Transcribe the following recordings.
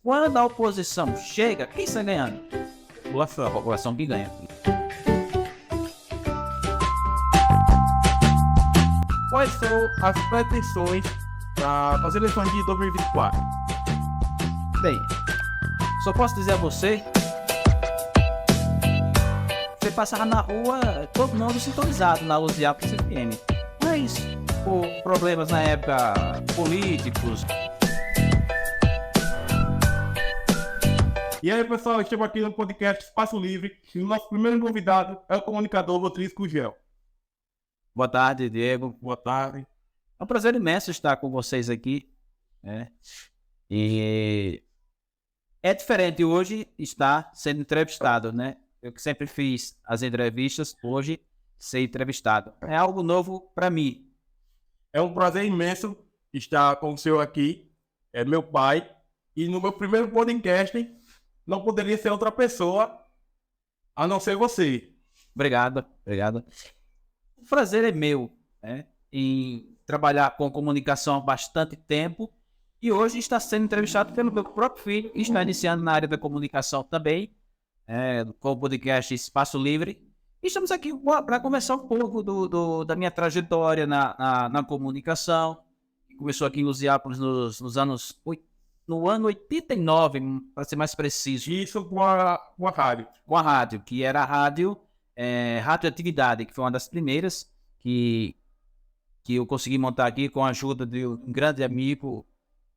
Quando a oposição chega, quem está ganhando? A população que ganha. Quais são as pretensões para as eleições de 2024? Bem, só posso dizer a você passava na rua, todo mundo sintonizado na Luziápolis FM. Mas, por problemas na época políticos. E aí, pessoal, estamos aqui no podcast Espaço Livre e o nosso primeiro convidado é o comunicador Rodrigo Gel. Boa tarde, Diego. Boa tarde. É um prazer imenso estar com vocês aqui, né? E é diferente hoje estar sendo entrevistado, né? Eu que sempre fiz as entrevistas, hoje ser entrevistado. É algo novo para mim. É um prazer imenso estar com o senhor aqui. É meu pai. E no meu primeiro podcast não poderia ser outra pessoa a não ser você. Obrigado. O prazer é meu, né? Em trabalhar com comunicação há bastante tempo. E hoje está sendo entrevistado pelo meu próprio filho, que está iniciando na área da comunicação também. Com o podcast Espaço Livre. E estamos aqui para conversar um pouco da minha trajetória na comunicação. Começou aqui em Luziápolis no ano 89, para ser mais preciso. Isso com a rádio. Com a rádio, que era a rádio Radioatividade, que foi uma das primeiras que eu consegui montar aqui com a ajuda de um grande amigo.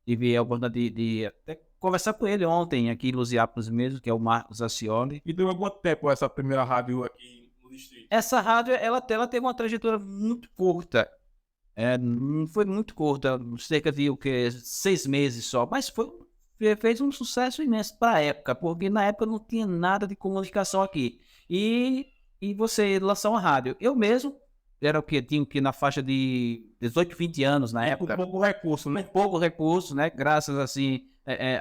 Tive a oportunidade de até conversar com ele ontem aqui em Luziápolis mesmo, que é o Marcos Acioli. E deu quanto tempo essa primeira rádio aqui no distrito? Essa rádio, ela teve uma trajetória muito curta. Não foi muito curta, cerca de 6 meses só. Mas fez um sucesso imenso para a época, porque na época não tinha nada de comunicação aqui. E você lançar uma rádio. Eu mesmo era o que tinha na faixa de 18, 20 anos na época. Com pouco recurso, né? Pouco recurso, né? Graças assim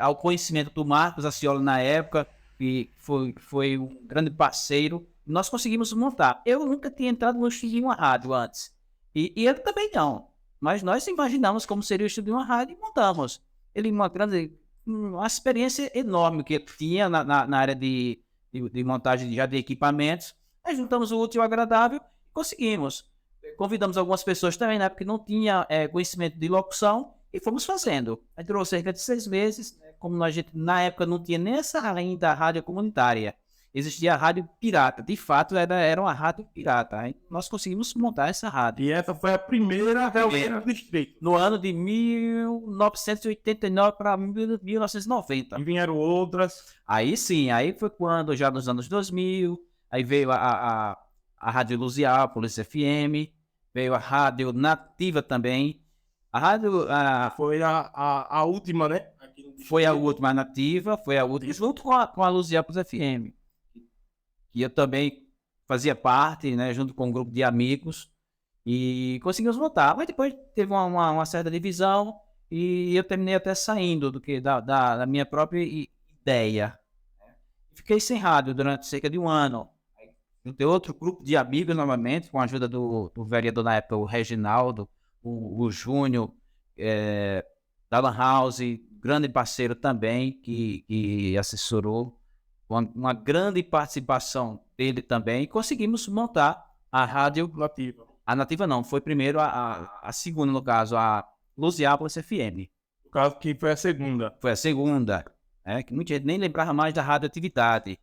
ao conhecimento do Marcos Acioli na época, que foi um grande parceiro, nós conseguimos montar. Eu nunca tinha entrado no estúdio de uma rádio antes. E ele também não. Mas nós imaginamos como seria o estúdio de uma rádio e montamos. Ele uma experiência enorme que ele tinha na área de montagem de equipamentos. Aí juntamos o útil ao agradável e conseguimos. Convidamos algumas pessoas também, né, porque não tinha conhecimento de locução, e fomos fazendo. Aí durou cerca de 6 meses, né, como a gente na época não tinha nem essa ainda rádio comunitária. Existia a rádio pirata, de fato era uma rádio pirata. Aí nós conseguimos montar essa rádio. E essa foi a primeira realmente do distrito. No ano de 1989 para 1990. E vieram outras. Aí sim, aí foi quando, já nos anos 2000, aí veio a Rádio Luziápolis FM, veio a Rádio Nativa também. A rádio foi a última, né? Foi a última nativa, junto com a Luziápolis FM. Que eu também fazia parte, né? Junto com um grupo de amigos. E conseguimos montar. Mas depois teve uma certa divisão e eu terminei até saindo da minha própria ideia. Fiquei sem rádio durante cerca de um ano. Tem outro grupo de amigos novamente, com a ajuda do vereador na época, o Reginaldo, o Júnior, da Lan House, grande parceiro também, que assessorou, uma grande participação dele também, e conseguimos montar a rádio Nativa. A Nativa não, foi primeiro a segunda, no caso, a Luziápolis FM. No caso que foi a segunda. Foi a segunda, que muita gente nem lembrava mais da radioatividade,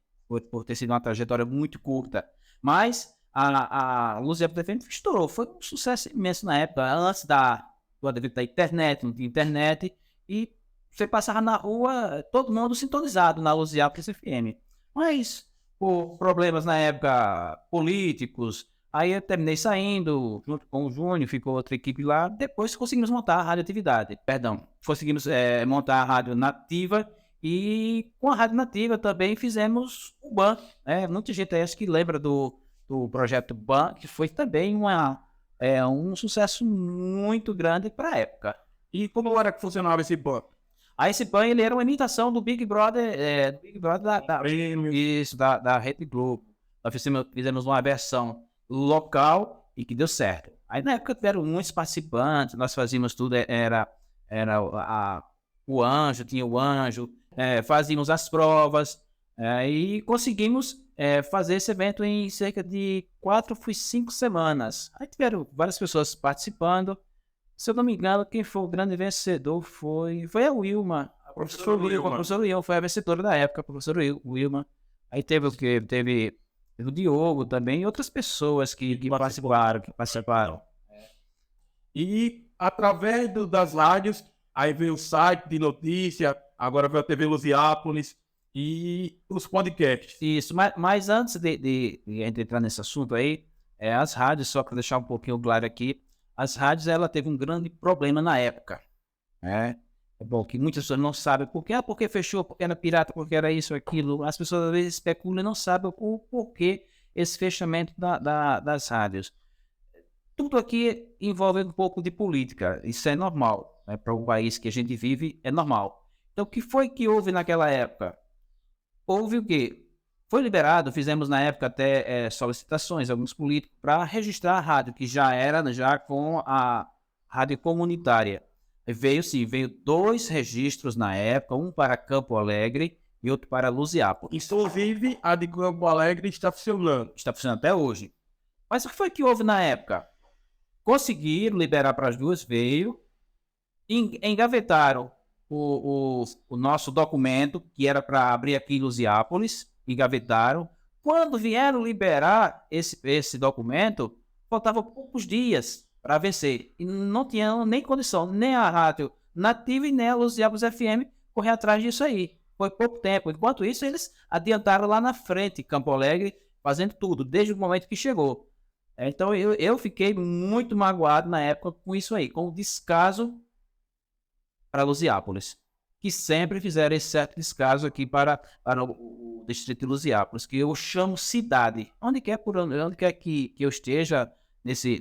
por ter sido uma trajetória muito curta. Mas a Luziápolis FM estourou, foi um sucesso imenso na época, antes do advento da internet, não tinha internet, e você passava na rua, todo mundo sintonizado na Luziápolis FM. Mas, por problemas na época políticos, aí eu terminei saindo, junto com o Júnior, ficou outra equipe lá, depois conseguimos montar a radioatividade, conseguimos montar a rádio nativa. E com a Rádio Nativa também fizemos o BAN. Muita gente acho que lembra do projeto BAN, que foi também um sucesso muito grande para a época. E como era que funcionava esse BAN? Esse BAN ele era uma imitação do Big Brother, da Rede Globo. Nós fizemos uma versão local e que deu certo. Aí na época tiveram muitos participantes, nós fazíamos tudo, era o Anjo, tinha o Anjo. fazíamos as provas, e conseguimos fazer esse evento em cerca de 5 semanas. Aí tiveram várias pessoas participando. Se eu não me engano, quem foi o grande vencedor foi a Wilma. A professora Wilma foi a vencedora da época, a professora Wilma. Aí teve o quê? Teve o Diogo também e outras pessoas que participaram. E através das rádios, aí veio o site de notícia, agora veio a TV Lusiápolis e os podcasts. Isso, mas antes de entrar nesse assunto aí, as rádios, só para deixar um pouquinho claro aqui, as rádios, ela teve um grande problema na época. É bom que muitas pessoas não sabem por quê. Porque fechou, porque era pirata, porque era isso, aquilo. As pessoas às vezes especulam e não sabem o porquê esse fechamento das rádios. Tudo aqui envolve um pouco de política. Isso é normal. Para o país que a gente vive, é normal. Então, o que foi que houve naquela época? Houve o quê? Foi liberado, fizemos na época até solicitações, alguns políticos, para registrar a rádio, que já era com a rádio comunitária. Veio 2 registros na época, um para Campo Alegre e outro para Lusiápolis. Inclusive, a de Campo Alegre está funcionando. Está funcionando até hoje. Mas o que foi que houve na época? Conseguiram liberar para as duas, veio, engavetaram o nosso documento, que era para abrir aqui em Lusiápolis, engavetaram. Quando vieram liberar esse documento, faltavam poucos dias para vencer. E não tinham nem condição, nem a Rádio Nativa e nem a Lusiápolis FM correr atrás disso aí. Foi pouco tempo. Enquanto isso, eles adiantaram lá na frente, Campo Alegre, fazendo tudo, desde o momento que chegou. Então, eu fiquei muito magoado na época com isso aí, com o descaso para Lusiápolis, que sempre fizeram esse certo descaso aqui para o distrito de Lusiápolis, que eu chamo cidade. Onde quer que eu esteja nesse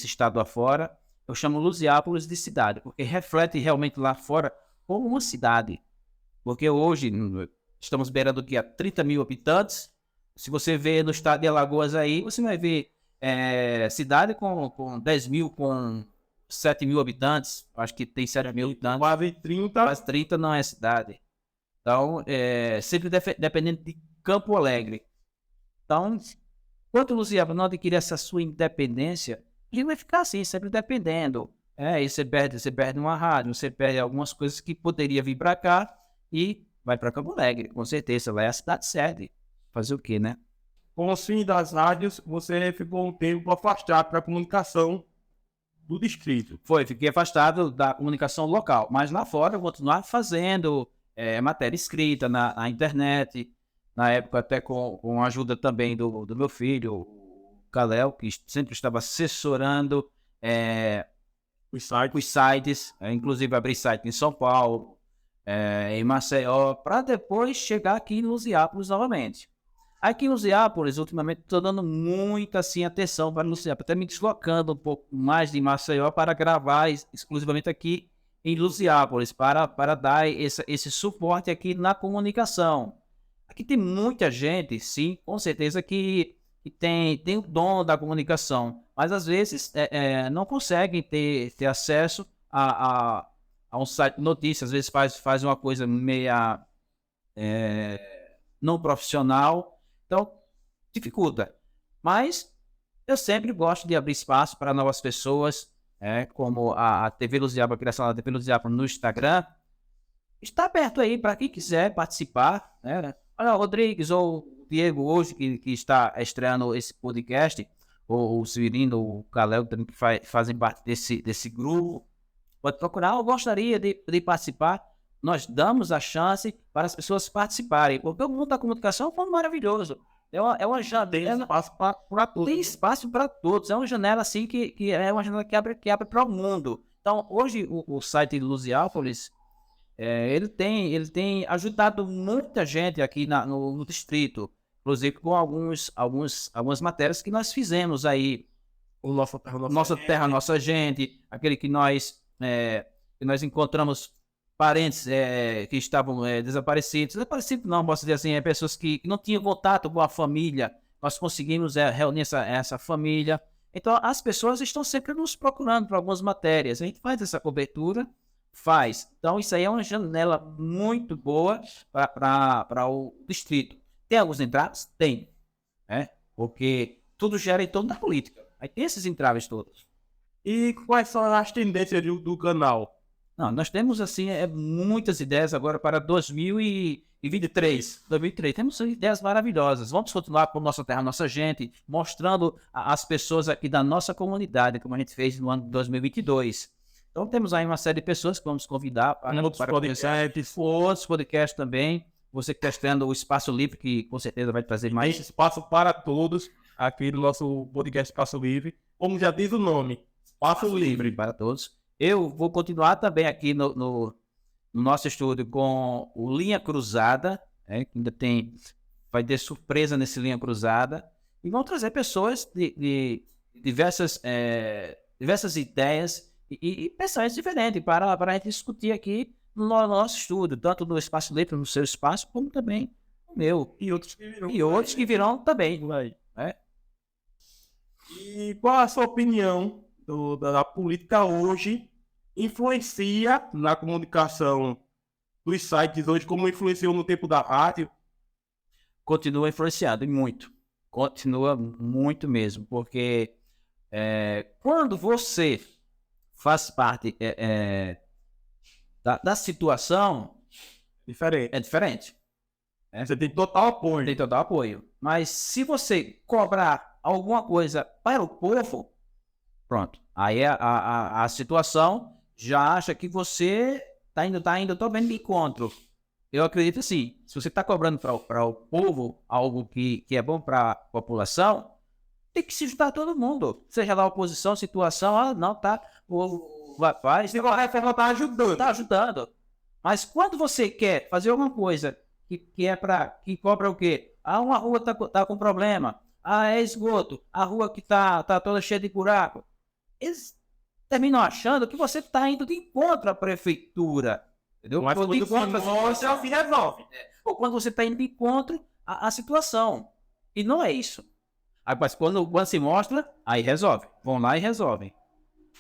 estado afora, eu chamo Lusiápolis de cidade, porque reflete realmente lá fora como uma cidade. Porque hoje estamos beirando aqui a 30 mil habitantes. Se você vê no estado de Alagoas aí, você vai ver cidade com 10 mil, com 7 mil habitantes, acho que tem 7 mil habitantes. Quase 30 não é cidade. Então, sempre dependendo de Campo Alegre. Então, enquanto o Lusiápolis não adquirir essa sua independência, ele vai ficar assim, sempre dependendo. E você perde uma rádio, você perde algumas coisas que poderia vir para cá e vai para Campo Alegre, com certeza. Lá é a cidade sede. Fazer o quê, né? Com o fim das rádios, você ficou um tempo afastado da comunicação do distrito. Fiquei afastado da comunicação local, mas lá fora eu continuava fazendo matéria escrita na internet, na época até com a ajuda também do meu filho, o Kalel, que sempre estava assessorando os sites, inclusive abri site em São Paulo, em Maceió, para depois chegar aqui em Lusiápolis novamente. Aqui em Lusiápolis, ultimamente, estou dando muita atenção para Lusiápolis, até me deslocando um pouco mais de Maceió para gravar exclusivamente aqui em Lusiápolis, para dar esse suporte aqui na comunicação. Aqui tem muita gente, sim, com certeza, que tem o dom da comunicação, mas às vezes não conseguem ter acesso a um site de notícias, às vezes faz uma coisa meia não profissional. Então, dificulta. Mas eu sempre gosto de abrir espaço para novas pessoas, como a TV Lusiápolis, a criação da TV Lusiápolis no Instagram. Está aberto aí para quem quiser participar. Olha, o Rodrigues ou o Diego hoje, que está estreando esse podcast, ou o Cirino, o Kalel, que fazem parte desse grupo. Pode procurar, eu gostaria de participar. Nós damos a chance para as pessoas participarem, porque o mundo da comunicação é um mundo maravilhoso. É uma janela. Tem espaço para todos. É uma janela assim que é uma janela que abre para o mundo. Então, hoje, o site de Lusiápolis, ele tem ajudado muita gente aqui no distrito, inclusive com algumas matérias que nós fizemos aí. Nossa Terra, Nossa Gente, aquele que nós encontramos parentes que estavam desaparecidos não, posso dizer assim, pessoas que não tinham contato com a família. Nós conseguimos reunir essa família. Então, as pessoas estão sempre nos procurando para algumas matérias. A gente faz essa cobertura Faz. Então, isso aí é uma janela muito boa para o distrito. Tem alguns entraves? Tem. Né? Porque tudo gera em torno da política. Aí tem esses entraves todos. E quais são as tendências do canal? Não, nós temos, assim, muitas ideias agora para 2023. 2003. Temos ideias maravilhosas. Vamos continuar com Nossa Terra, Nossa Gente, mostrando as pessoas aqui da nossa comunidade, como a gente fez no ano de 2022. Então, temos aí uma série de pessoas que vamos convidar para outros podcasts também. Você que está estando o Espaço Livre, que com certeza vai trazer mais. Tem espaço para todos aqui no nosso podcast Espaço Livre. Como já diz o nome, Espaço Livre para todos. Eu vou continuar também aqui no nosso estúdio com o Linha Cruzada. Ainda vai ter surpresa nesse Linha Cruzada. E vão trazer pessoas de diversas ideias e pensamentos diferentes para a gente discutir aqui no nosso estúdio, tanto no Espaço Livre, no seu espaço, como também no meu. E outros que virão. E outros que virão também. E qual a sua opinião da política hoje influencia na comunicação dos sites hoje, como influenciou no tempo da rádio? Continua influenciando, e muito. Continua muito mesmo, porque quando você faz parte da situação, Diferente. é diferente. Você tem total apoio. Tem total apoio. Mas se você cobrar alguma coisa para o povo, pronto. Aí a situação já acha que você está indo também de encontro. Eu acredito assim, se você está cobrando para o povo algo que é bom para a população, tem que se juntar todo mundo. Seja lá oposição, situação, não, tá. O rapaz. Se a reforma está ajudando. Está ajudando. Mas quando você quer fazer alguma coisa que cobra o quê? Uma rua tá com problema. É esgoto. A rua que tá toda cheia de buraco. Eles terminam achando que você está indo de encontro à prefeitura. Entendeu? Mas quando você ao fim resolve. Ou quando você está indo de encontro à situação. E não é isso. Aí, mas quando se mostra, aí resolve. Vão lá e resolvem.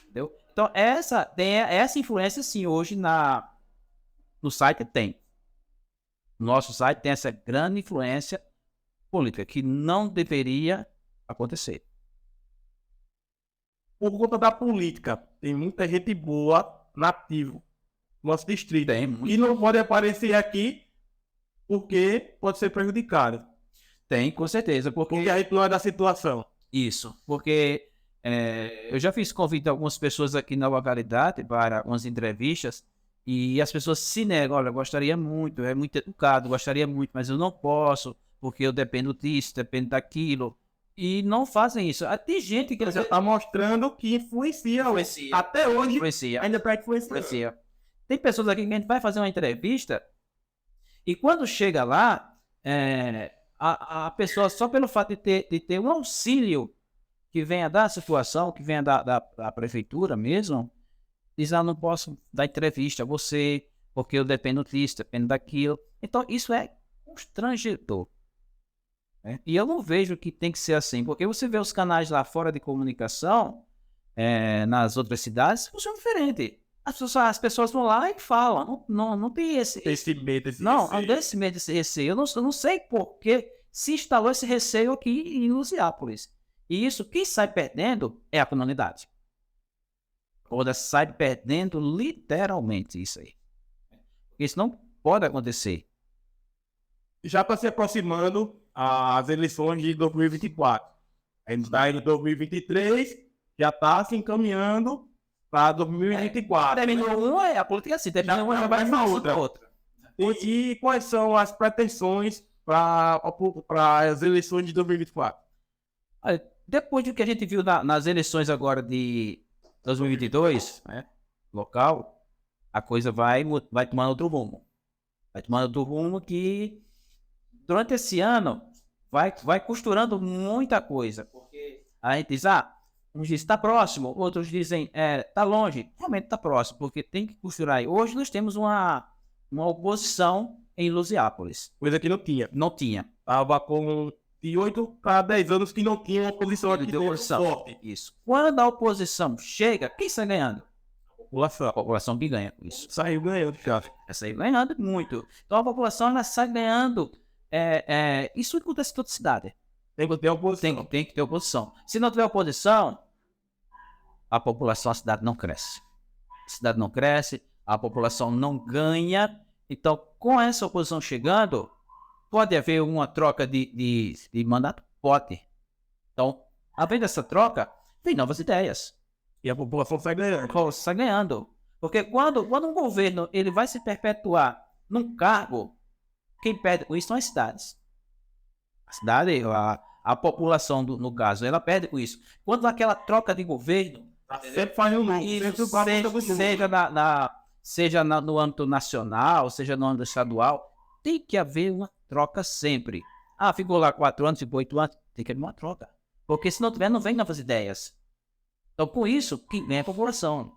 Entendeu? Então, essa influência, sim, hoje no site tem. Nosso site tem essa grande influência política que não deveria acontecer. Por conta da política, tem muita gente boa nativo no nosso distrito. Tem muito. E não pode aparecer aqui porque pode ser prejudicado. Tem, com certeza. Porque a gente não é da situação. Isso, porque eu já fiz convite a algumas pessoas aqui na localidade para umas entrevistas e as pessoas se negam, olha, gostaria muito, é muito educado, gostaria muito, mas eu não posso, porque eu dependo disso, dependo daquilo. E não fazem isso. Tem gente que já está mostrando que influencia. Até hoje influencia. Ainda está influenciando. Tem pessoas aqui que a gente vai fazer uma entrevista e quando chega lá, a pessoa, só pelo fato de ter um auxílio que venha da situação, que venha da prefeitura mesmo, diz, não posso dar entrevista a você, porque eu dependo disso, dependo daquilo. Então, isso é constrangedor. E eu não vejo que tem que ser assim, porque você vê os canais lá fora de comunicação, nas outras cidades, funciona diferente. As pessoas vão lá e falam, não tem esse medo, esse medo, esse receio. Eu não sei por que se instalou esse receio aqui em Lusiápolis. E isso, quem sai perdendo é a comunidade. Toda sai perdendo literalmente isso aí. Isso não pode acontecer. Já está se aproximando as eleições de 2024. A gente está em 2023, já está se encaminhando para 2024. Terminou uma, a política assim, terminou uma, vai para outra. E quais são as pretensões para as eleições de 2024? Depois do que a gente viu nas eleições agora de 2022, local, a coisa vai tomando outro rumo. Vai tomando outro rumo que durante esse ano vai costurando muita coisa. Porque a gente diz, uns dizem está próximo, outros dizem está longe. Realmente está próximo, porque tem que costurar aí. Hoje nós temos uma oposição em Lusiápolis. Coisa que não tinha. Não tinha. Estava com de 8 para 10 anos que não tinha oposição aqui. Isso. Quando a oposição chega, quem está ganhando? A população que ganha com isso. Saiu ganhando, já. Essa aí ganhando muito. Então a população ela sai ganhando. Isso acontece em toda cidade. Tem que ter oposição. Tem que ter oposição. Se não tiver oposição, a população, a cidade não cresce. A cidade não cresce, a população não ganha. Então, com essa oposição chegando, pode haver uma troca de mandato? Pode. Então, havendo essa troca, vem novas ideias. E a população sai ganhando. Está ganhando. Porque quando um governo ele vai se perpetuar num cargo, quem perde com isso são as cidades. A cidade, a população, no caso, ela perde com isso. Quando aquela troca de governo, Sempre faz um isso seja no âmbito nacional, seja no âmbito estadual, tem que haver uma troca sempre. Ficou lá 4 anos, ficou 8 anos, tem que haver uma troca. Porque se não tiver, não vem novas ideias. Então, com isso, quem ganha é a população.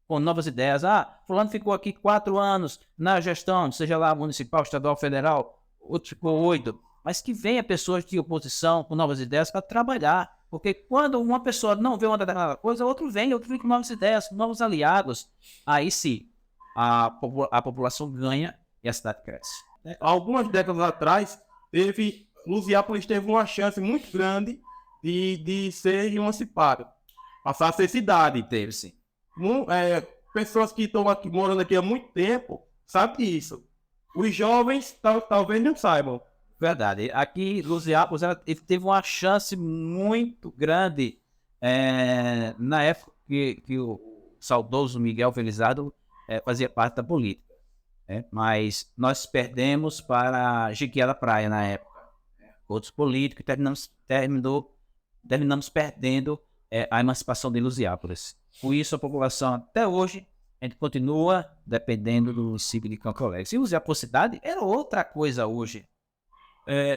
Com novas ideias. Fulano ficou aqui 4 anos na gestão, seja lá municipal, estadual, federal, outro ficou 8. Mas que venha pessoas de oposição com novas ideias para trabalhar. Porque quando uma pessoa não vê uma determinada coisa, outro vem com novas ideias, com novos aliados. Aí sim, a população ganha e a cidade cresce. Algumas décadas atrás, Lusiápolis teve uma chance muito grande de ser emancipado. Passar a ser cidade. Teve, sim. Pessoas que estão aqui, morando aqui há muito tempo sabem disso. Os jovens talvez não saibam. Verdade. Aqui, Lusiápolis, ele teve uma chance muito grande na época que o saudoso Miguel Felizardo fazia parte da política. Mas nós perdemos para Jequié da Praia na época. Outros políticos, terminamos perdendo a emancipação de Lusiápolis. Por isso, a população, até hoje, a gente continua dependendo do município de Campo Alegre. Se Lusiápolis cidade, era outra coisa hoje.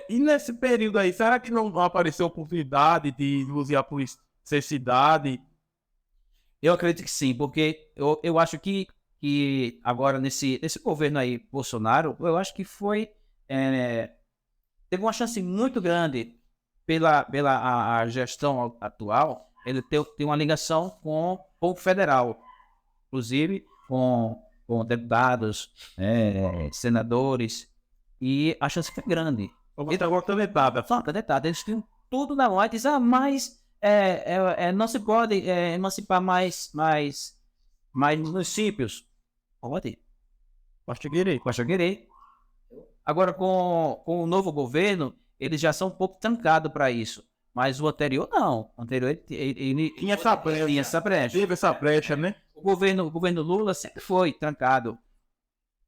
E nesse período aí, será que não apareceu oportunidade de Lusiápolis ser cidade? Eu acredito que sim, porque eu acho que agora nesse governo aí, Bolsonaro, eu acho que teve uma chance muito grande pela a gestão atual, ele tem uma ligação com o federal, inclusive com deputados, senadores, e a chance foi grande. Então, agora canetada. Só canetada. Eles tinham tudo na mão. Diz, mas não se pode emancipar mais municípios. Pode. Basta querer. Agora, com o novo governo, eles já são um pouco trancados para isso. Mas o anterior, não. O anterior, ele tinha essa brecha. Teve essa brecha, né? O governo Lula sempre foi trancado.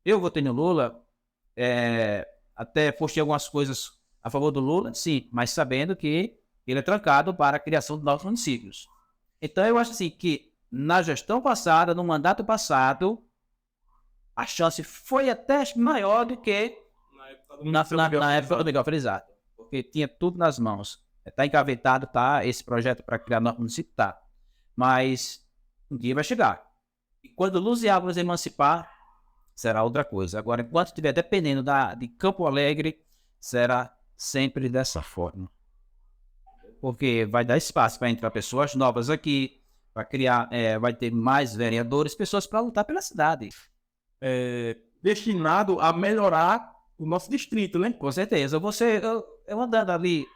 Eu votei no Lula, até postei algumas coisas a favor do Lula, sim, mas sabendo que ele é trancado para a criação de novos municípios. Então, eu acho assim que na gestão passada, no mandato passado, a chance foi até maior do que na época do Miguel Felizardo, porque tinha tudo nas mãos. Está engavetado, tá? Esse projeto para criar novo município, tá. Mas um dia vai chegar. E quando Lusiápolis emancipar, será outra coisa. Agora, enquanto estiver dependendo de Campo Alegre, será sempre dessa forma. Porque vai dar espaço para entrar pessoas novas aqui, para criar, vai ter mais vereadores, pessoas para lutar pela cidade. Destinado a melhorar o nosso distrito, né? Com certeza. Eu andando ali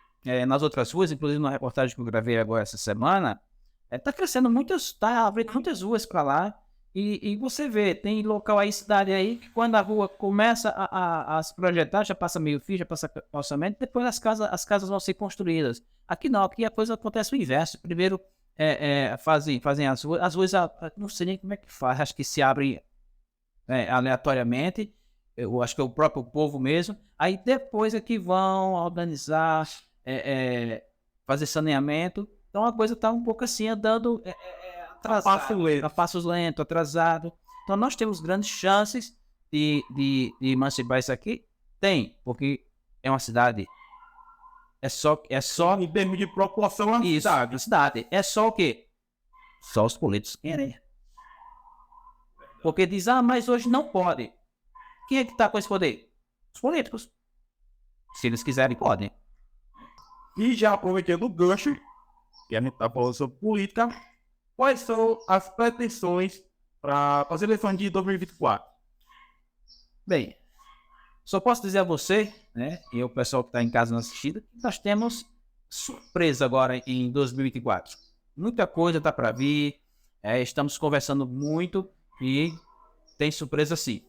nas outras ruas, inclusive na reportagem que eu gravei agora essa semana, tá crescendo tá abrindo muitas ruas para lá. E você vê, tem local aí, cidade aí, que quando a rua começa a se projetar, já passa meio fio, já passa orçamento, depois as casas vão ser construídas. Aqui não, aqui a coisa acontece o inverso. Primeiro fazem as ruas, não sei nem como é que faz, acho que se abrem aleatoriamente, eu acho que é o próprio povo mesmo, aí depois é que vão organizar, fazer saneamento, então a coisa está um pouco assim, andando a passos lentos, atrasado. Então nós temos grandes chances de emancipar isso aqui? Tem, porque é uma cidade. É só em termos de proporção a cidade. É só o quê? Só os políticos querem. Porque diz, mas hoje não pode. Quem é que está com esse poder? Os políticos. Se eles quiserem, podem. E já aproveitando o gancho, que a gente está falando sobre política, quais são as pretensões para as eleições de 2024? Bem, só posso dizer a você, né, e o pessoal que está em casa nos assistindo, que nós temos surpresa agora em 2024. Muita coisa está para vir, estamos conversando muito e tem surpresa sim.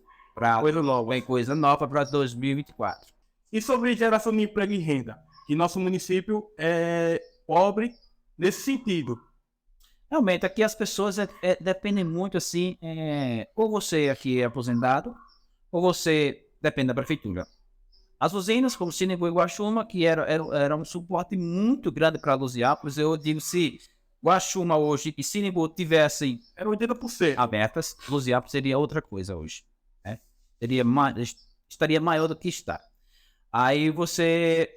Coisa nova. Tem coisa nova para 2024. E sobre geração de emprego e renda, que nosso município é pobre nesse sentido. Realmente, aqui as pessoas dependem muito assim, ou você aqui é aposentado, ou você depende da prefeitura. As usinas, como Sinimbu e Guaxuma, que era um suporte muito grande para Luziápolis, eu digo, se Guaxuma hoje e Sinimbu tivessem Era 80%. abertas, Luziápolis seria outra coisa hoje. Né? Estaria maior do que está. Aí você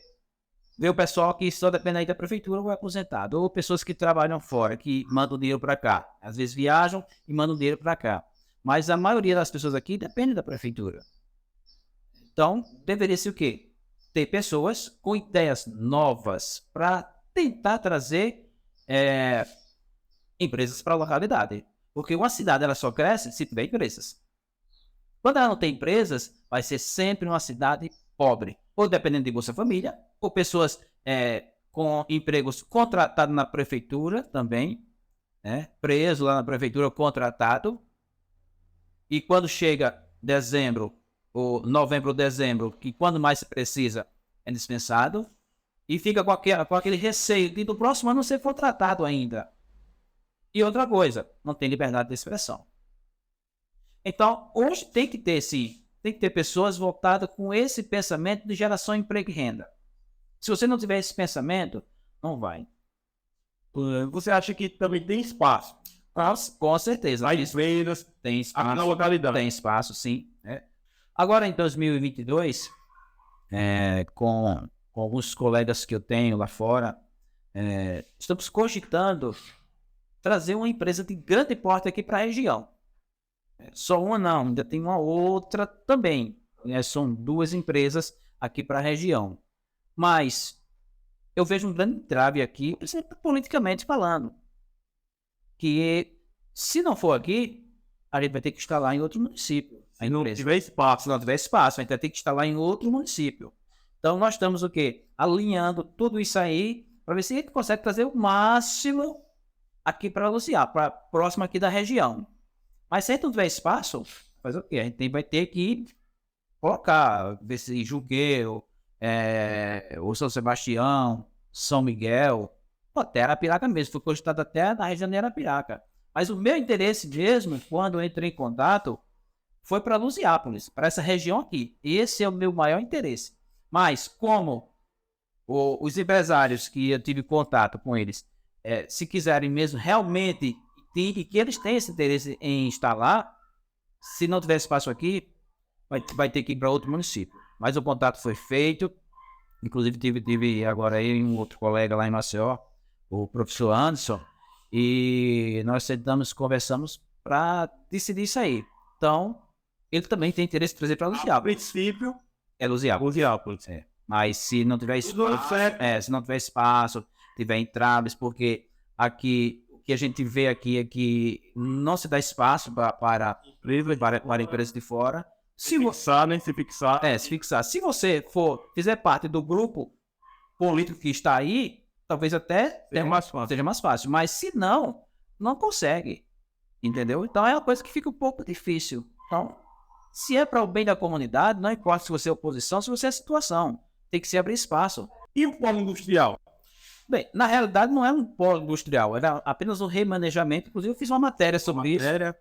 vê o pessoal que só depende aí da prefeitura ou é aposentado, ou pessoas que trabalham fora, que mandam dinheiro para cá. Às vezes viajam e mandam dinheiro para cá. Mas a maioria das pessoas aqui depende da prefeitura. Então, deveria ser o quê? Ter pessoas com ideias novas para tentar trazer empresas para a localidade. Porque uma cidade ela só cresce se tiver empresas. Quando ela não tem empresas, vai ser sempre uma cidade pobre. Ou dependendo de Bolsa Família, ou pessoas com empregos contratados na prefeitura também, né? Preso lá na prefeitura, contratado. E quando chega dezembro, ou novembro ou dezembro, que quando mais se precisa, é dispensado. E fica com aquele receio de do próximo ano ser contratado ainda. E outra coisa, não tem liberdade de expressão. Então, hoje tem que ter pessoas voltadas com esse pensamento de geração de emprego e renda. Se você não tiver esse pensamento, não vai. Você acha que também tem espaço? Com certeza. Mais vendas, tem aqui espaço. na localidade. Tem espaço, sim. Agora, em 2022, com alguns colegas que eu tenho lá fora, estamos cogitando trazer uma empresa de grande porte aqui para a região. Só uma não, ainda tem uma outra também. São 2 empresas aqui para a região. Mas eu vejo um grande entrave aqui, politicamente falando, que se não for aqui, a gente vai ter que instalar em outro município. Se não tiver espaço. Se não tiver espaço, a gente vai ter que instalar em outro município. Então nós estamos o quê? Alinhando tudo isso aí para ver se a gente consegue trazer o máximo aqui para Luziá, para próximo aqui da região. Mas se a gente não tiver espaço, faz o quê? A gente vai ter que colocar, ver se Jugueu, o São Sebastião, São Miguel, até Arapiraca mesmo, foi cogitado até na região de Arapiraca. Mas o meu interesse mesmo, quando eu entrei em contato, foi para Luziápolis, para essa região aqui. Esse é o meu maior interesse. Mas como os empresários que eu tive contato com eles, se quiserem mesmo realmente, e que eles têm esse interesse em instalar, se não tiver espaço aqui, vai ter que ir para outro município. Mas o contato foi feito, inclusive tive agora aí um outro colega lá em Maceió, o professor Anderson, e nós conversamos para decidir isso aí. Então, ele também tem interesse em trazer para Luziápolis. A princípio, é Luziápolis. Mas se não tiver espaço, tiver entraves, porque aqui o que a gente vê aqui é que não se dá espaço para empresas de fora. Se fixar, né? Se fixar. Se você fizer parte do grupo político que está aí, talvez até seja mais fácil. Mas se não consegue. Entendeu? Então é uma coisa que fica um pouco difícil. Então, se é para o bem da comunidade, não importa se você é oposição, se você é situação. Tem que se abrir espaço. E o polo industrial? Bem, na realidade não é um polo industrial, era apenas um remanejamento. Inclusive eu fiz uma matéria sobre isso. Era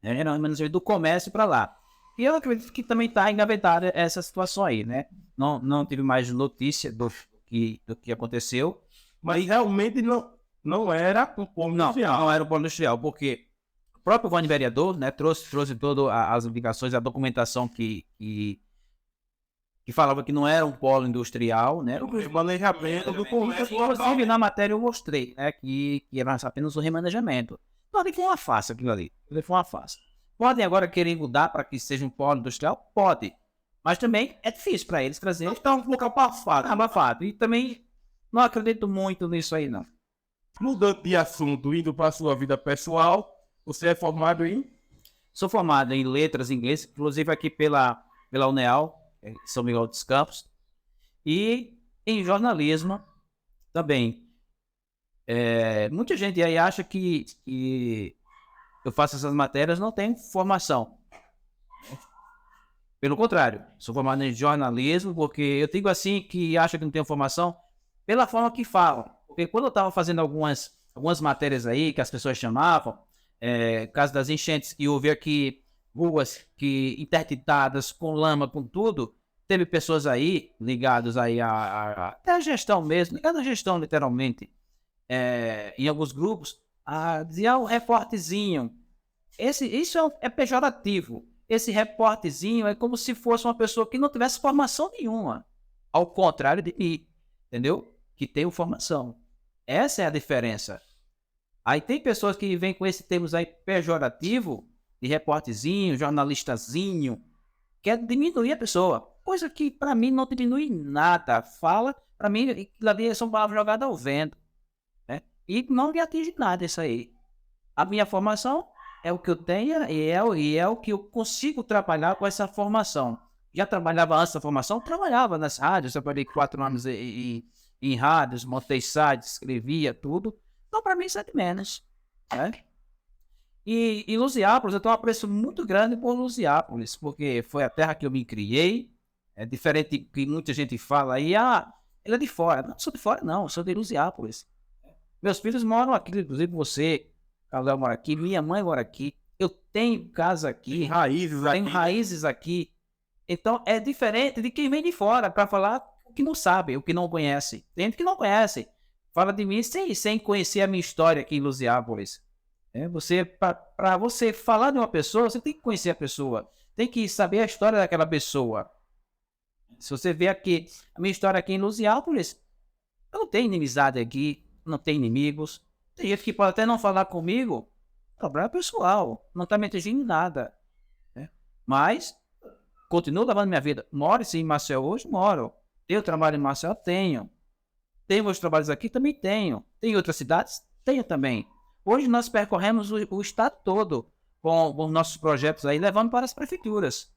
um remanejamento do comércio para lá. E eu acredito que também está engavetada essa situação aí, né? Não tive mais notícia do que aconteceu. Mas realmente não era um polo industrial. Não era um polo industrial, porque o próprio Vani Vereador, né, trouxe todas as indicações, a documentação que falava que não era um polo industrial, né? O remanejamento do comércio. Inclusive, na matéria eu mostrei, né, que era apenas o remanejamento. Então, ali foi uma farsa aquilo ali. Foi uma farsa. Podem agora querer mudar para que seja um polo industrial? Pode. Mas também é difícil para eles trazer. Então, um pouco abafado. E também não acredito muito nisso aí, não. Mudando de assunto, indo para a sua vida pessoal, você é formado em? Sou formado em letras em inglês, inclusive aqui pela UNEAL, São Miguel dos Campos, e em jornalismo também. Muita gente aí acha que eu faço essas matérias, não tenho formação. Pelo contrário, sou formado em jornalismo, porque eu digo assim que acha que não tenho formação pela forma que falam. Porque quando eu estava fazendo algumas matérias aí que as pessoas chamavam, caso das enchentes, e houve aqui ruas que interditadas com lama, com tudo, teve pessoas aí ligadas aí até a gestão mesmo, ligada à gestão literalmente, em alguns grupos, dizia o reportezinho. Isso é pejorativo. Esse reportezinho é como se fosse uma pessoa que não tivesse formação nenhuma. Ao contrário de mim, entendeu? Que tem formação. Essa é a diferença. Aí tem pessoas que vêm com esse termos aí pejorativo, de reportezinho, jornalistazinho, quer diminuir a pessoa. Coisa que para mim não diminui nada. Fala, para mim, são palavras jogadas ao vento. Né? E não me atinge nada isso aí. A minha formação é o que eu tenho e é o que eu consigo trabalhar com essa formação. Já trabalhava antes da formação? Trabalhava nas rádios, trabalhei 4 anos em rádios, montei sites, escrevia tudo. Então, para mim, isso é de menos. Né? E Lusiápolis, eu tenho um apreço muito grande por Lusiápolis, porque foi a terra que eu me criei. É diferente do que muita gente fala aí, ele é de fora. Não sou de fora, não, sou de Lusiápolis. Meus filhos moram aqui, inclusive você. Carlos mora aqui, minha mãe mora aqui, eu tenho casa aqui, tenho raízes aqui. Então é diferente de quem vem de fora para falar o que não sabe, o que não conhece. Tem gente que não conhece, fala de mim sem conhecer a minha história aqui em Lusiápolis. Para você falar de uma pessoa, você tem que conhecer a pessoa, tem que saber a história daquela pessoa. Se você vê aqui a minha história aqui em Lusiápolis, eu não tenho inimizade aqui, não tenho inimigos. Tem gente que pode até não falar comigo, problema pessoal, não está me atingindo em nada. Né? Mas, continuo levando minha vida. Moro sim em Maceió hoje? Moro. Eu trabalho em Maceió? Tenho. Tenho meus trabalhos aqui? Também tenho. Tem outras cidades? Tenho também. Hoje nós percorremos o estado todo com os nossos projetos aí, levando para as prefeituras.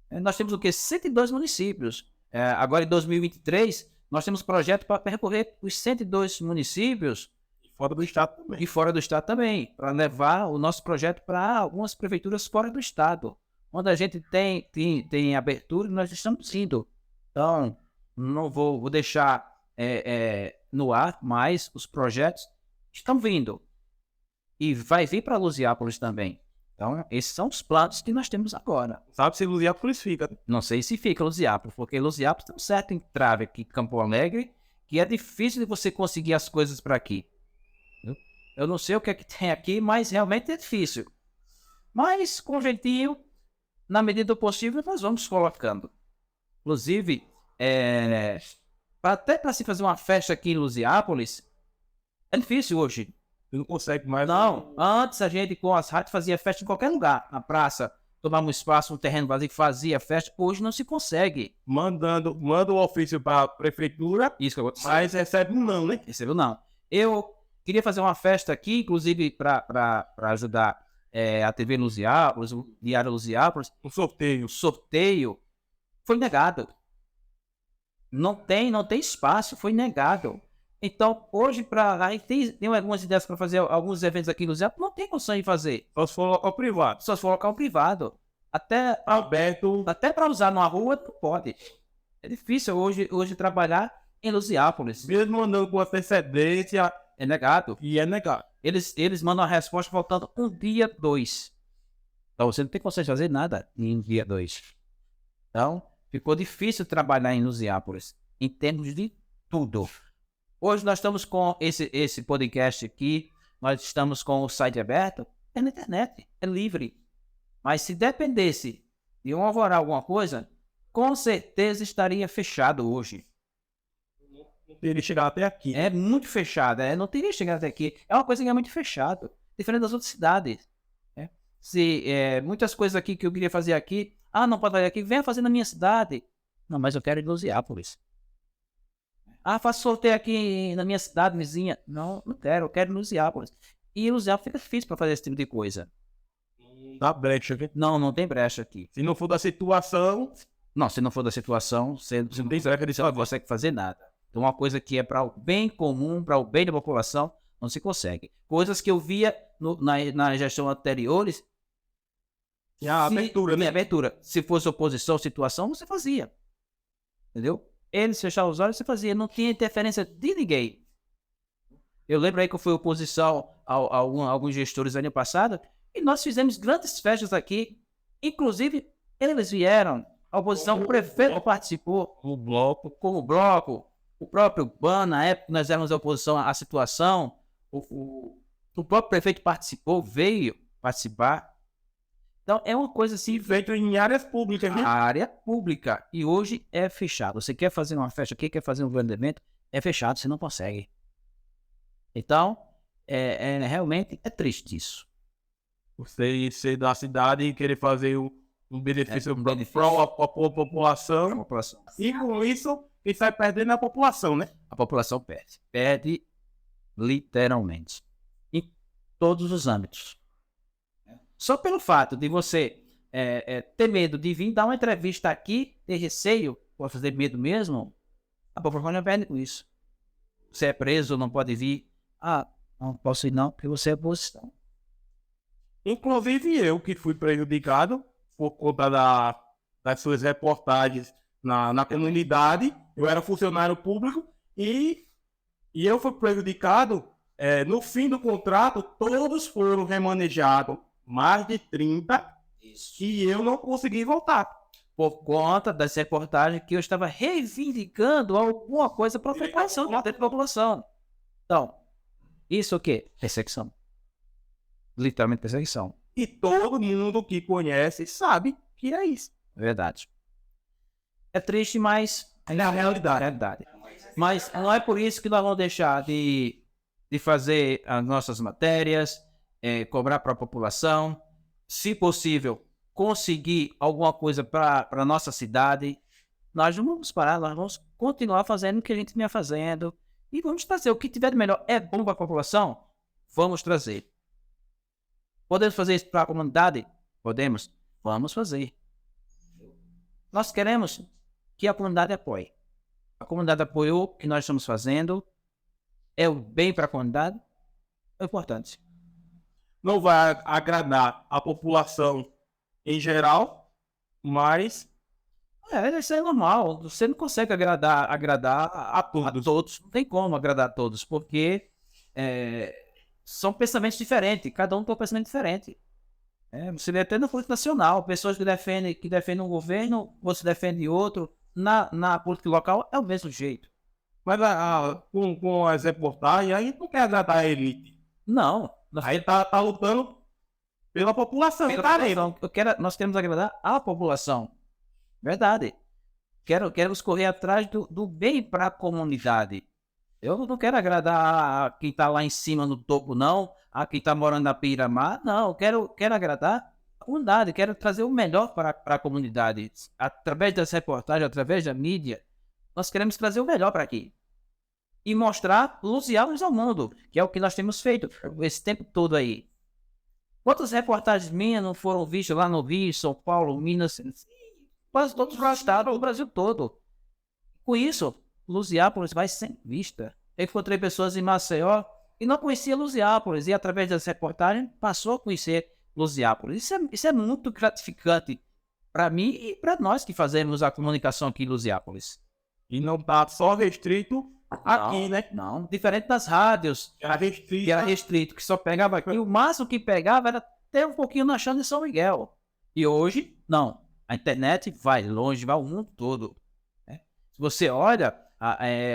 Nós temos o quê? 102 municípios. Agora em 2023, nós temos projeto para percorrer os 102 municípios. Fora do estado também. E fora do estado também, para levar o nosso projeto para algumas prefeituras fora do estado, onde a gente tem abertura e nós estamos indo. Então, não vou deixar no ar, mas os projetos estão vindo. E vai vir para Lusiápolis também. Então, esses são os planos que nós temos agora. Sabe se Lusiápolis fica? Não sei se fica Lusiápolis, porque Lusiápolis tem um certo entrave aqui em Campo Alegre, que é difícil de você conseguir as coisas para aqui. Eu não sei o que é que tem aqui, mas realmente é difícil. Mas, com jeitinho, na medida do possível, nós vamos colocando. Inclusive, até para se fazer uma festa aqui em Lusiápolis, é difícil hoje. Você não consegue mais. Não, antes a gente com as rádios fazia festa em qualquer lugar. Na praça, tomava um espaço, um terreno vazio, fazia festa. Hoje não se consegue. Manda o ofício para a prefeitura, Isso que eu vou dizer. mas recebe um não, né? Recebeu não. Eu queria fazer uma festa aqui, inclusive para ajudar a TV Lusiápolis, o Diário Lusiápolis. Um sorteio. O sorteio foi negado. Não tem espaço, foi negado. Então, hoje, aí tem algumas ideias para fazer alguns eventos aqui em Lusiápolis, não tem condição de fazer. Só se for local privado. Só se for local privado. Até para usar numa rua, não pode. É difícil hoje trabalhar em Lusiápolis. Mesmo mandando com antecedência, é negado. E é negado. Eles mandam a resposta faltando um dia 2. Então você não tem condição de fazer nada em dia 2. Então ficou difícil trabalhar em Lusiápolis em termos de tudo. Hoje nós estamos com esse podcast aqui. Nós estamos com o site aberto. É na internet, é livre. Mas se dependesse de um alvará alguma coisa, com certeza estaria fechado hoje. Não teria chegado até aqui. É muito fechado, não teria chegado até aqui. É uma coisa que é muito fechado, diferente das outras cidades. Muitas coisas aqui que eu queria fazer aqui, não pode fazer aqui, venha fazer na minha cidade. Não, mas eu quero ir em Lusiápolis. Faço sorteio aqui na minha cidade, vizinha. Não quero, eu quero ir em Lusiápolis. E Lusiápolis fica difícil para fazer esse tipo de coisa. Dá brecha, viu? Não tem brecha aqui. Se não for da situação, Não, se não for da situação, você não consegue fazer nada. Então, uma coisa que é para o bem comum, para o bem da população, não se consegue. Coisas que eu via na gestão anteriores, e a abertura, né? abertura. Se fosse oposição, situação, você fazia. Entendeu? Eles fechavam os olhos, você fazia. Não tinha interferência de ninguém. Eu lembro aí que eu fui oposição a alguns gestores ano passado, e nós fizemos grandes festas aqui. Inclusive, eles vieram. A oposição, o prefeito participou. O bloco. Como bloco, o próprio BAN, na época nós éramos a oposição à situação, o próprio prefeito participou, veio participar. Então é uma coisa assim, Feito em áreas públicas, né? a área pública, e hoje é fechado. Você quer fazer uma festa aqui, quer fazer um grande evento, é fechado, você não consegue. Então, realmente é triste isso. Você ser da cidade e querer fazer um benefício para a população. população. E com isso, quem sai perdendo é a população, né? A população perde. Perde literalmente. Em todos os âmbitos. Só pelo fato de você ter medo de vir dar uma entrevista aqui, ter receio, pode fazer medo mesmo, a população já perde com isso. Você é preso, não pode vir. Ah, não posso ir não, porque você é oposição. Inclusive eu, que fui prejudicado por conta das suas reportagens na comunidade. Eu era funcionário público e eu fui prejudicado. No fim do contrato, todos foram remanejados, mais de 30, e eu não consegui voltar. Por conta das reportagens que eu estava reivindicando alguma coisa para a população, dentro da população. Então, isso o quê? Perseguição. Literalmente perseguição. E todo mundo que conhece sabe que é isso. Verdade. É triste, mas É a realidade. Mas não é por isso que nós vamos deixar de fazer as nossas matérias, cobrar para a população, se possível, conseguir alguma coisa para a nossa cidade. Nós não vamos parar, nós vamos continuar fazendo o que a gente vinha fazendo e vamos trazer o que tiver de melhor. É bom para a população? Vamos trazer. Podemos fazer isso para a comunidade? Podemos. Vamos fazer. Nós queremos que a comunidade apoie. A comunidade apoiou o que nós estamos fazendo. É o bem para a comunidade. É importante. Não vai agradar a população em geral, mas Isso é normal. Você não consegue agradar a todos. Não tem como agradar a todos, porque são pensamentos diferentes. Cada um tem um pensamento diferente. Você vê até na política nacional, pessoas que defendem um governo, você defende outro. Na política local é o mesmo jeito. mas com as reportagens, aí não quer agradar a elite. Não. Aí tá lutando pela população. Nós queremos agradar a população. Verdade. Queremos correr atrás do bem para a comunidade. Eu não quero agradar a quem está lá em cima no topo, não. A quem está morando na Piramar. Não, quero agradar a comunidade. Quero trazer o melhor para a comunidade. Através das reportagens, através da mídia, nós queremos trazer o melhor para aqui. E mostrar Lusiápolis ao mundo, que é o que nós temos feito esse tempo todo aí. Quantas reportagens minhas não foram vistas lá no Rio, São Paulo, Minas, quase todos os estados do Brasil todo. Com isso, Lusiápolis vai ser vista. Eu encontrei pessoas em Maceió e não conhecia Lusiápolis, e através das reportagens passou a conhecer Lusiápolis. Isso é muito gratificante para mim e para nós que fazemos a comunicação aqui em Lusiápolis. E não tá só restrito aqui, né? Não, diferente das rádios, Era restrito. que era restrito, que só pegava aqui. O máximo que pegava era até um pouquinho na chão de São Miguel. E hoje, não. A internet vai longe, vai ao mundo todo. Se você olha,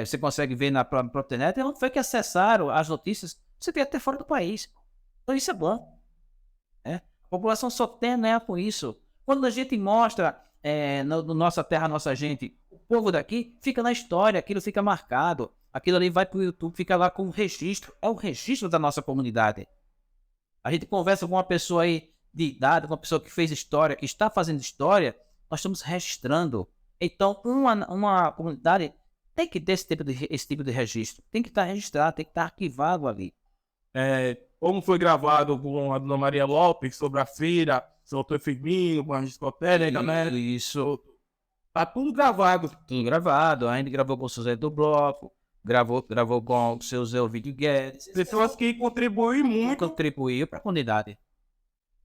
você consegue ver na própria internet, onde foi que acessaram as notícias, você vê até fora do país. Então isso é bom. A população só tem a ganhar com isso. Quando a gente mostra no Nossa Terra, Nossa Gente, o povo daqui fica na história, aquilo fica marcado. Aquilo ali vai para o YouTube, fica lá com um registro. É o registro da nossa comunidade. A gente conversa com uma pessoa aí de idade, com uma pessoa que fez história, que está fazendo história, nós estamos registrando. Então, uma comunidade tem que ter esse tipo de registro. Tem que estar registrado, tem que estar arquivado ali. como foi gravado com a Dona Maria Lopes sobre a feira, sobre o Antônio Firmino, com a discoteca, né? Isso, Tá tudo gravado. tudo gravado. A gente gravou com o seu Zé do Bloco, gravou com o seu Zé Ovidio Guedes. Pessoas que contribuem muito. Contribuiu para a comunidade.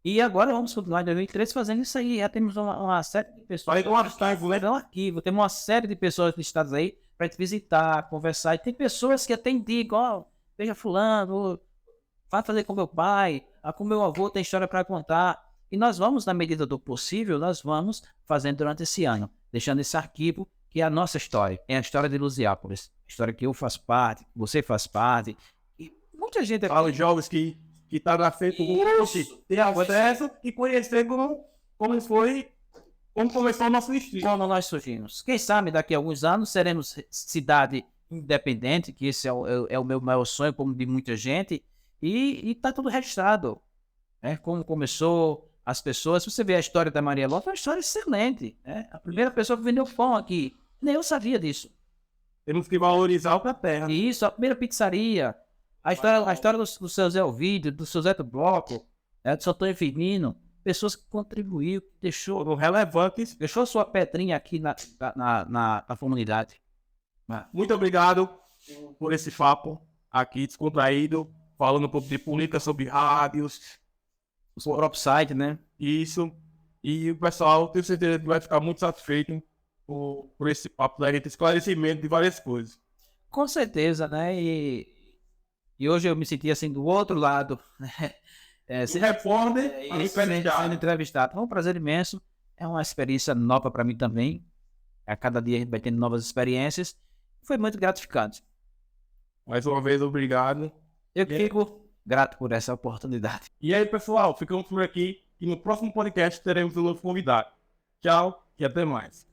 E agora vamos continuar em 2013 fazendo isso aí. Já temos uma série de pessoas. Vai ter um arquivo, né? É um arquivo. Temos uma série de pessoas listadas aí para te visitar, conversar. E tem pessoas que até indicam, ó, veja fulano, vai fazer com meu pai, com meu avô tem história para contar. E nós vamos, na medida do possível, nós vamos fazendo durante esse ano, deixando esse arquivo que é a nossa história. É a história de Lusiápolis. A história que eu faço parte, que você faz parte. E muita gente... Para os jovens que tá na frente do curso, ter acesso e conhecer como começou o nosso destino. Quando nós surgimos. Quem sabe daqui a alguns anos seremos cidade independente, que esse é o meu maior sonho, como de muita gente, e está tudo registrado. Né? Como começou as pessoas. Se você vê a história da Maria Lopes, é uma história excelente. Né? A primeira pessoa que vendeu pão aqui, nem eu sabia disso. Temos que valorizar o terra. E isso, a primeira pizzaria, a história do seu Zé Ovidio, do seu Zé do Bloco, do seu Antônio Firmino, pessoas que contribuíram, Foram relevantes. deixou sua pedrinha aqui na comunidade. Muito obrigado por esse papo aqui descontraído, falando um pouco de política sobre rádios, O próprio site, né? isso. E o pessoal, tenho certeza que vai ficar muito satisfeito por esse papo da gente, esclarecimento de várias coisas. Com certeza, né? E hoje eu me senti assim do outro lado, né? Se repórter, Sendo entrevistado. É um prazer imenso. É uma experiência nova para mim também. A cada dia a gente vai tendo novas experiências. Foi muito gratificante. Mais uma vez, obrigado. Eu fico grato por essa oportunidade. E aí, pessoal, ficamos por aqui e no próximo podcast teremos um novo convidado. Tchau e até mais.